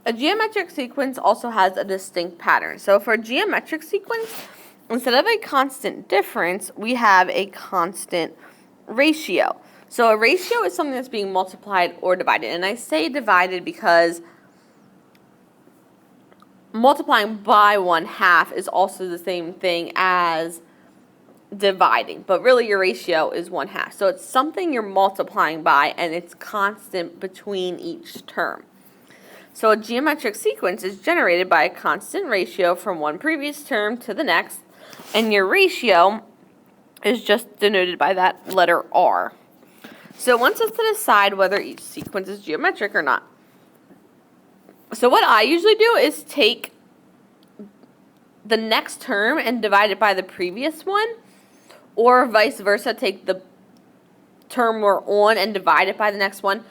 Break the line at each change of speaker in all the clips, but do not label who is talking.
A geometric sequence also has a distinct pattern. So for a geometric sequence, instead of a constant difference, we have a constant ratio. So a ratio is something that's being multiplied or divided. And I say divided because multiplying by 1/2 is also the same thing as dividing. But really your ratio is 1/2. So it's something you're multiplying by and it's constant between each term. So a geometric sequence is generated by a constant ratio from one previous term to the next, and your ratio is just denoted by that letter R. So it wants us to decide whether each sequence is geometric or not. So what I usually do is take the next term and divide it by the previous one, or vice versa, take the term we're on and divide it by the next one.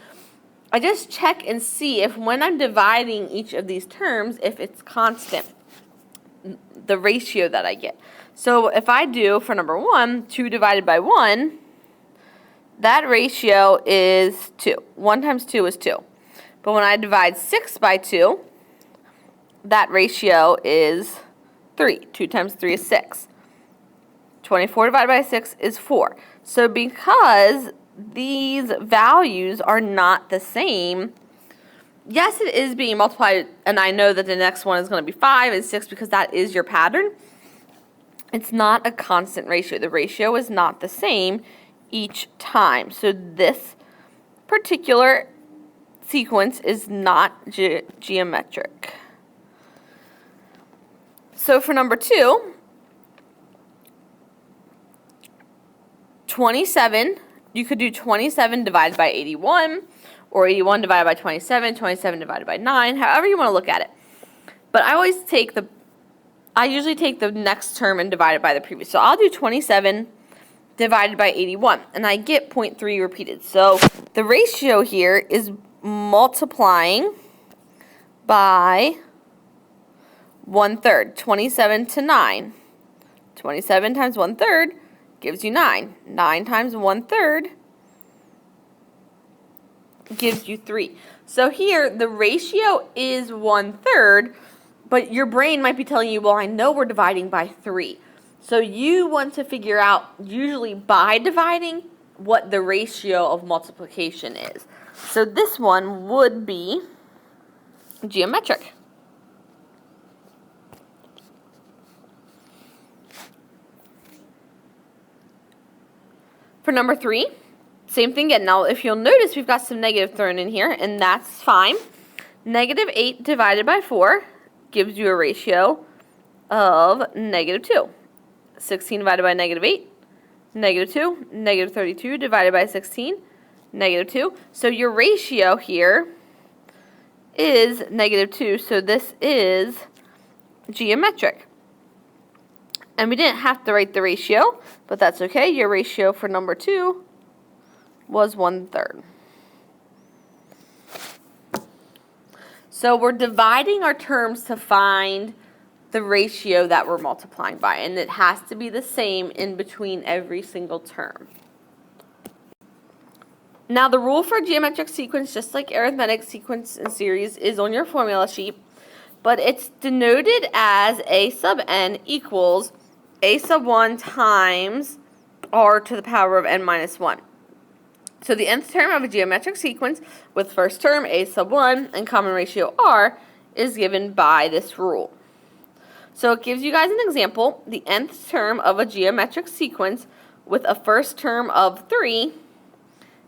I just check and see if when I'm dividing each of these terms, if it's constant, the ratio that I get. So if I do, for number 1, 2 divided by 1, that ratio is 2. 1 times 2 is 2. But when I divide 6 by 2, that ratio is 3. 2 times 3 is 6. 24 divided by 6 is 4. So because these values are not the same, yes, it is being multiplied, and I know that the next one is going to be 5 and 6 because that is your pattern. It's not a constant ratio. The ratio is not the same each time. So this particular sequence is not geometric. So for number 2, 27, you could do 27 divided by 81, or 81 divided by 27, 27 divided by 9, however you want to look at it. But I usually take the next term and divide it by the previous. So I'll do 27 divided by 81, and I get 0.3 repeated. So the ratio here is multiplying by 1/3, 27 to 9. 27 times 1/3 gives you 9. 9 times 1/3 gives you 3. So here, the ratio is 1/3, but your brain might be telling you, well, I know we're dividing by 3. So you want to figure out, usually by dividing, what the ratio of multiplication is. So this one would be geometric. For number 3, same thing again. Now, if you'll notice, we've got some negative thrown in here, and that's fine. Negative 8 divided by 4 gives you a ratio of negative 2. 16 divided by negative 8, negative 2. Negative 32 divided by 16, negative 2. So your ratio here is negative 2, so this is geometric. And we didn't have to write the ratio, but that's okay. Your ratio for number 2 was 1/3. So we're dividing our terms to find the ratio that we're multiplying by, and it has to be the same in between every single term. Now the rule for geometric sequence, just like arithmetic sequence and series, is on your formula sheet, but it's denoted as a sub n equals a sub 1 times r to the power of n minus 1. So the nth term of a geometric sequence with first term a sub 1 and common ratio r is given by this rule. So it gives you guys an example. The nth term of a geometric sequence with a first term of 3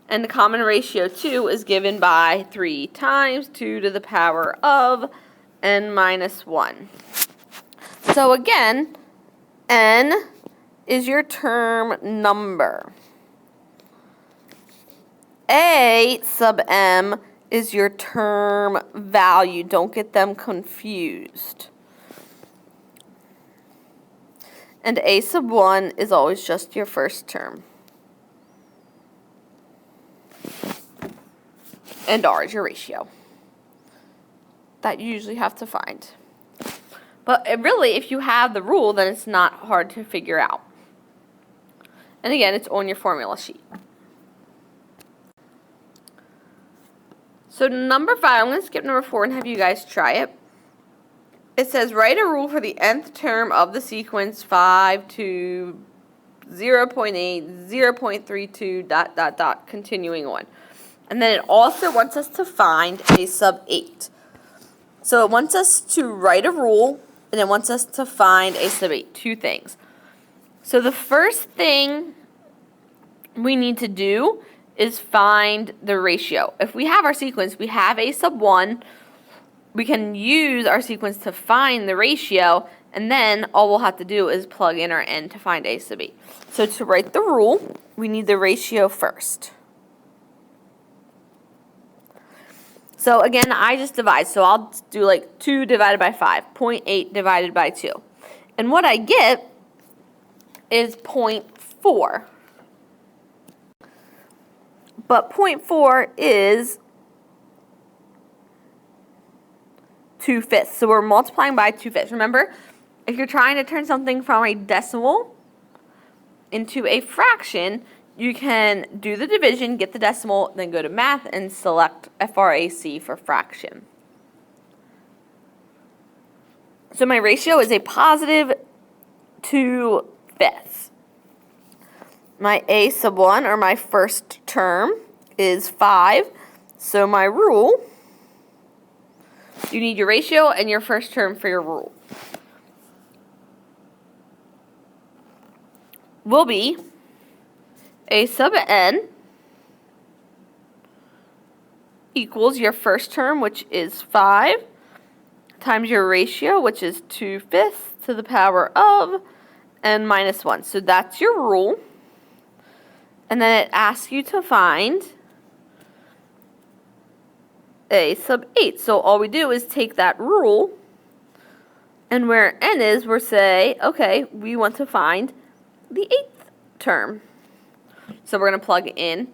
and the common ratio 2 is given by 3 times 2 to the power of n minus 1. So again, n is your term number. A sub m is your term value. Don't get them confused. And a sub 1 is always just your first term. And r is your ratio that you usually have to find. But really, if you have the rule, then it's not hard to figure out. And again, it's on your formula sheet. So number 5, I'm going to skip number 4 and have you guys try it. It says, write a rule for the nth term of the sequence 5 to 0.8, 0.32, ... continuing on. And then it also wants us to find a sub 8. So it wants us to write a rule, and it wants us to find a sub 8, 2 things. So the first thing we need to do is find the ratio. If we have our sequence, we have a sub 1, we can use our sequence to find the ratio, and then all we'll have to do is plug in our n to find a sub 8. So to write the rule, we need the ratio first. So again, I just divide. So I'll do like 2 divided by 5, 0.8 divided by 2. And what I get is 0.4. But 0.4 is 2/5. So we're multiplying by 2/5. Remember, if you're trying to turn something from a decimal into a fraction, you can do the division, get the decimal, then go to math and select FRAC for fraction. So my ratio is a positive 2/5. My a sub 1, or my first term, is 5. So my rule, you need your ratio and your first term for your rule, will be a sub n equals your first term, which is 5, times your ratio, which is 2/5 to the power of n minus 1. So that's your rule. And then it asks you to find a sub 8. So all we do is take that rule, and where n is, we'll say, okay, we want to find the 8th term. So we're going to plug in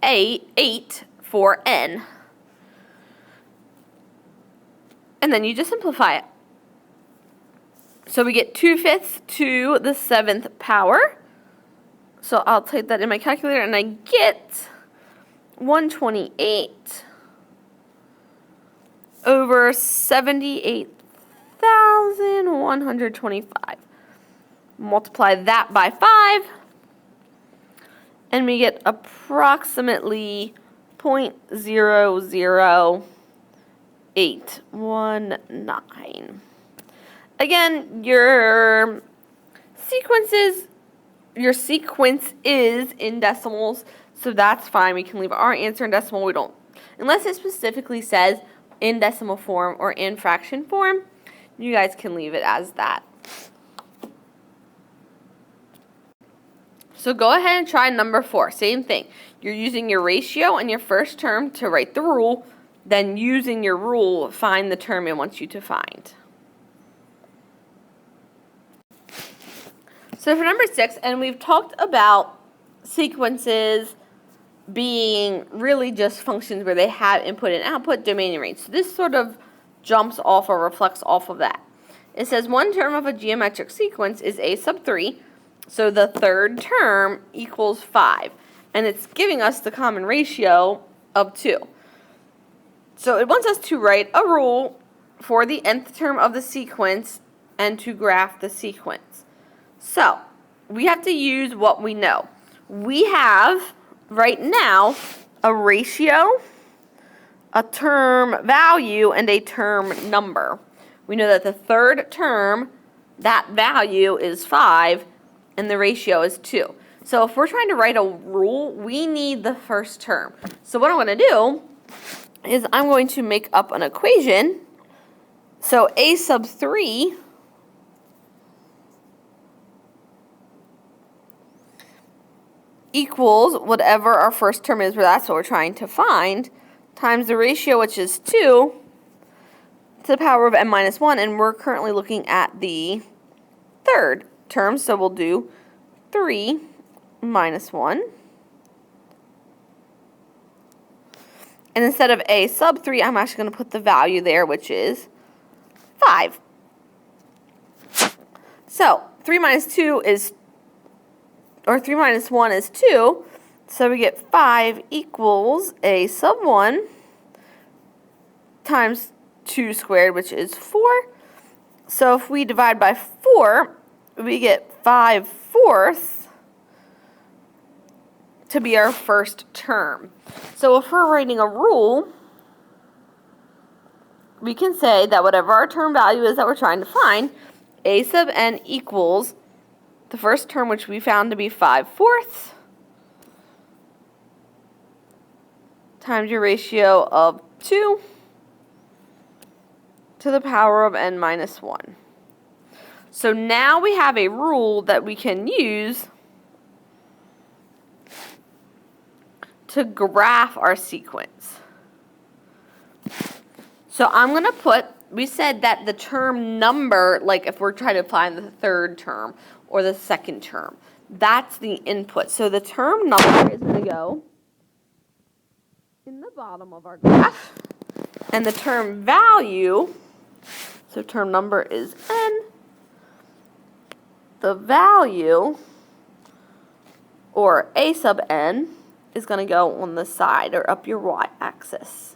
8 for n. And then you just simplify it. So we get 2/5 to the 7th power. So I'll type that in my calculator, and I get 128 over 78,125. Multiply that by 5, and we get approximately 0.00819. Again, your sequence is in decimals, so that's fine. We can leave our answer in decimal. We don't, unless it specifically says in decimal form or in fraction form, you guys can leave it as that. So go ahead and try number 4. Same thing. You're using your ratio and your first term to write the rule, then using your rule, find the term it wants you to find. So for number 6, and we've talked about sequences being really just functions where they have input and output, domain and range. So this sort of jumps off or reflects off of that. It says one term of a geometric sequence is a sub 3, so the third term equals 5. And it's giving us the common ratio of 2. So it wants us to write a rule for the nth term of the sequence and to graph the sequence. So we have to use what we know. We have right now a ratio, a term value, and a term number. We know that the third term, that value is 5, and the ratio is 2. So if we're trying to write a rule, we need the first term. So what I'm going to do is I'm going to make up an equation. So a sub 3 equals whatever our first term is, where that's what we're trying to find, times the ratio, which is 2, to the power of n minus 1, and we're currently looking at the third term, so we'll do 3 minus 1. And instead of a sub 3, I'm actually going to put the value there, which is 5. So 3 minus 2 is, or 3 minus 1 is 2, so we get 5 equals a sub 1 times 2 squared, which is 4. So if we divide by 4, we get 5/4 to be our first term. So if we're writing a rule, we can say that whatever our term value is that we're trying to find, a sub n equals the first term, which we found to be 5/4, times your ratio of 2 to the power of n minus 1. So now we have a rule that we can use to graph our sequence. So I'm going to put, we said that the term number, like if we're trying to find the third term or the second term, that's the input. So the term number is going to go in the bottom of our graph. And the term value, so term number is n, the value, or a sub n, is going to go on the side or up your y-axis.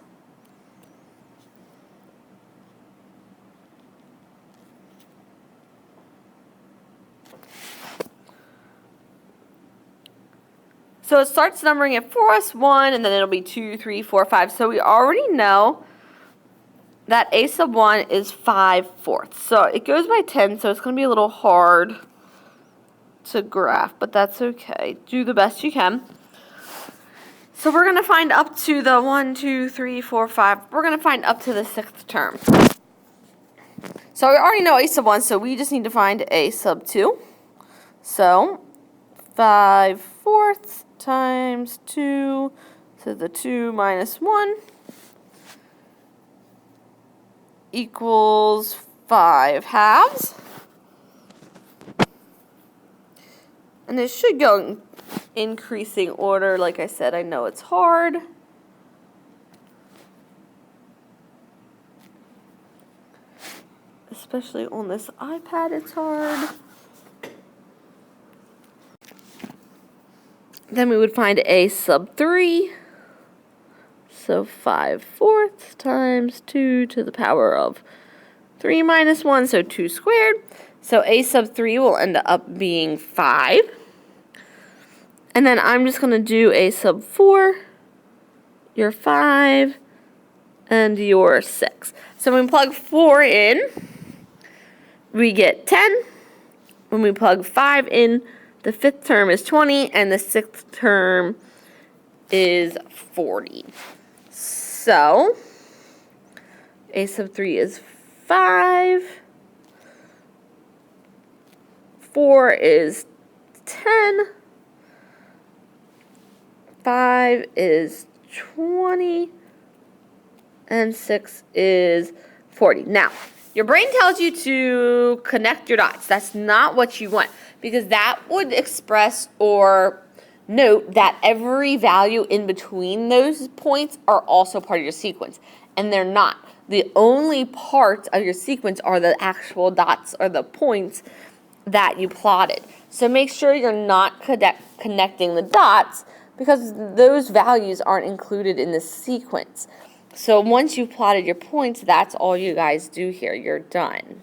So it starts numbering it for us, 1, and then it'll be 2, 3, 4, 5. So we already know that a sub 1 is 5/4. So it goes by 10, so it's going to be a little hard to graph, but that's okay. Do the best you can. So we're going to find up to the 1, 2, 3, 4, 5. We're going to find up to the 6th term. So we already know a sub 1, so we just need to find a sub 2. So 5/4 times 2, so the 2 minus 1 equals 5/2. And it should go in increasing order. Like I said, I know it's hard. Especially on this iPad, it's hard. Then we would find a sub 3. So 5/4 times 2 to the power of 3 minus 1, so 2 squared. So a sub 3 will end up being 5. And then I'm just going to do a sub 4, your 5, and your 6. So when we plug 4 in, we get 10. When we plug 5 in, the 5th term is 20, and the 6th term is 40. So a sub 3 is 5. 4 is 10. 5 is 20. And 6 is 40. Now, your brain tells you to connect your dots. That's not what you want, because that would express or note that every value in between those points are also part of your sequence, and they're not. The only parts of your sequence are the actual dots or the points that you plotted. So make sure you're not connecting the dots, because those values aren't included in the sequence. So once you've plotted your points, that's all you guys do here. You're done.